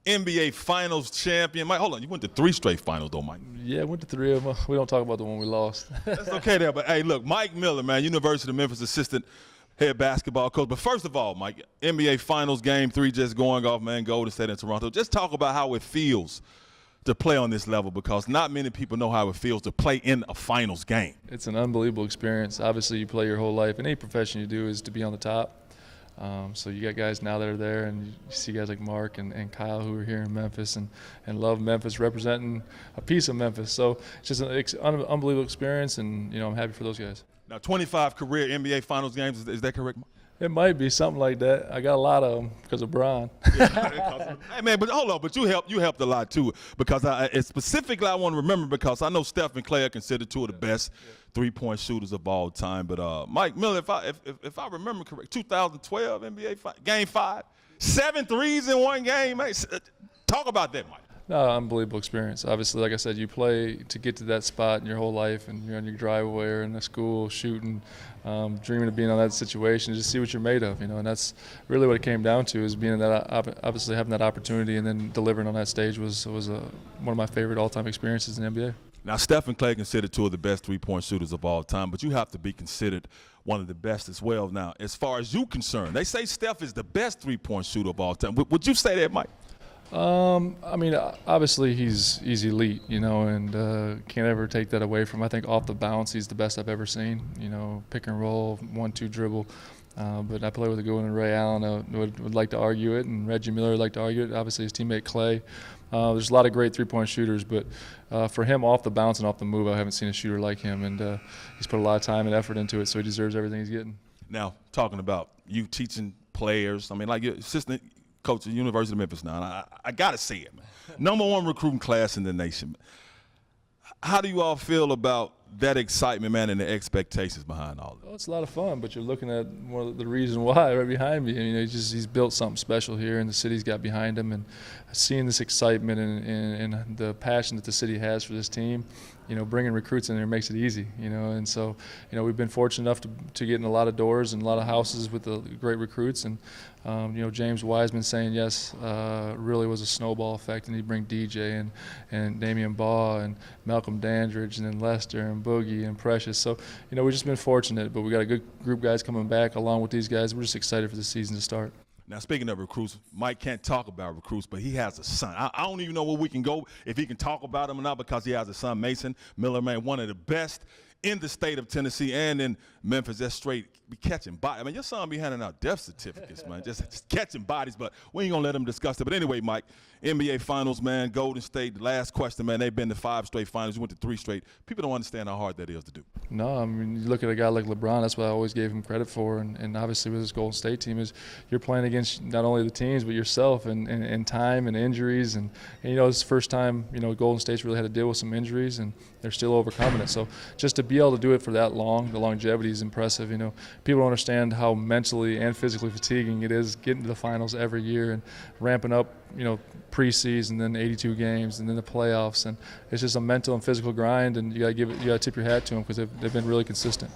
NBA Finals champion. Mike, hold on. You went to 3 straight finals, though, Mike. Yeah, went to 3 of them. We don't talk about the one we lost. That's okay there. But, hey, look, Mike Miller, man, University of Memphis assistant head basketball coach. But first of all, Mike, NBA Finals Game 3 just going off, man, Golden State and Toronto. Just talk about how it feels to play on this level, because not many people know how it feels to play in a finals game. It's an unbelievable experience. Obviously, you play your whole life. Any profession you do is to be on the top. So you got guys now that are there, and you see guys like Mark and Kyle who are here in Memphis and love Memphis, representing a piece of Memphis. So it's just an unbelievable experience, and I'm happy for those guys. Now, 25 career NBA Finals games, is that correct, Mark? It might be something like that. I got a lot of them because of Bron. Hey, man, but hold on, but you helped a lot too, because specifically I want to remember, because I know Steph and Clay are considered 2 of the best three-point shooters of all time. But Mike Miller, if I remember correct, 2012 NBA Game 5, 7 threes in one game. Hey, talk about that, Mike. No, unbelievable experience. Obviously, like I said, you play to get to that spot in your whole life, and you're on your driveway or in the school shooting, dreaming of being on that situation, just see what you're made of, and that's really what it came down to, is being that, obviously having that opportunity and then delivering on that stage was one of my favorite all-time experiences in the NBA. Now, Steph and Clay considered 2 of the best three-point shooters of all time, but you have to be considered one of the best as well. Now, as far as you're concerned, they say Steph is the best three-point shooter of all time. Would you say that, Mike? I mean, obviously he's elite, and can't ever take that away from him. I think off the bounce, he's the best I've ever seen. Pick and roll, 1-2 dribble. But I play with a good one, and Ray Allen would like to argue it, and Reggie Miller would like to argue it. Obviously his teammate Clay. There's a lot of great three-point shooters, but for him, off the bounce and off the move, I haven't seen a shooter like him, and he's put a lot of time and effort into it, so he deserves everything he's getting. Now, talking about you teaching players, I mean, like your assistant coach at the University of Memphis now, and I got to say it, man. #1 recruiting class in the nation. How do you all feel about that excitement, man, and the expectations behind all of it? Well, it's a lot of fun, but you're looking at one of the reason why right behind me. He's built something special here, and the city's got behind him, and seeing this excitement and the passion that the city has for this team, bringing recruits in there makes it easy, and so, we've been fortunate enough to get in a lot of doors and a lot of houses with the great recruits, and James Wiseman saying yes really was a snowball effect, and he'd bring DJ and Damian Baugh and Malcolm Dandridge and then Lester and Boogie and Precious. So, we've just been fortunate, but we got a good group of guys coming back along with these guys. We're just excited for the season to start. Now, speaking of recruits, Mike can't talk about recruits, but he has a son. I don't even know where we can go if he can talk about him or not, because he has a son, Mason Miller, man, one of the best in the state of Tennessee and in Memphis. That's straight be catching bodies. I mean, your son be handing out death certificates, man, just catching bodies, but we ain't going to let him discuss it. But anyway, Mike, NBA Finals, man, Golden State, the last question, man, they've been to 5 straight finals. You went to 3 straight. People don't understand how hard that is to do. No, I mean, you look at a guy like LeBron, that's what I always gave him credit for, and obviously with his Golden State team is you're playing against not only the teams but yourself and time and injuries, and it's the first time, Golden State's really had to deal with some injuries, and they're still overcoming it. So just to be able to do it for that long, the longevity is impressive. People don't understand how mentally and physically fatiguing it is getting to the finals every year and ramping up, preseason, then 82 games, and then the playoffs, and it's just a mental and physical grind, and you got to tip your hat to them because they've been really consistent.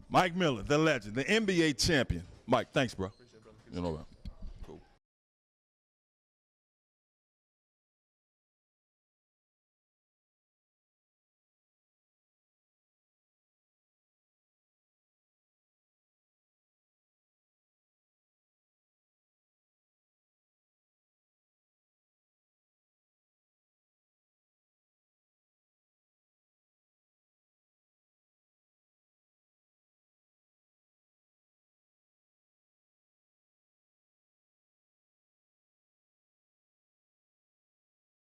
Mike Miller, the legend, the NBA champion. Mike, thanks, bro. Appreciate it, brother.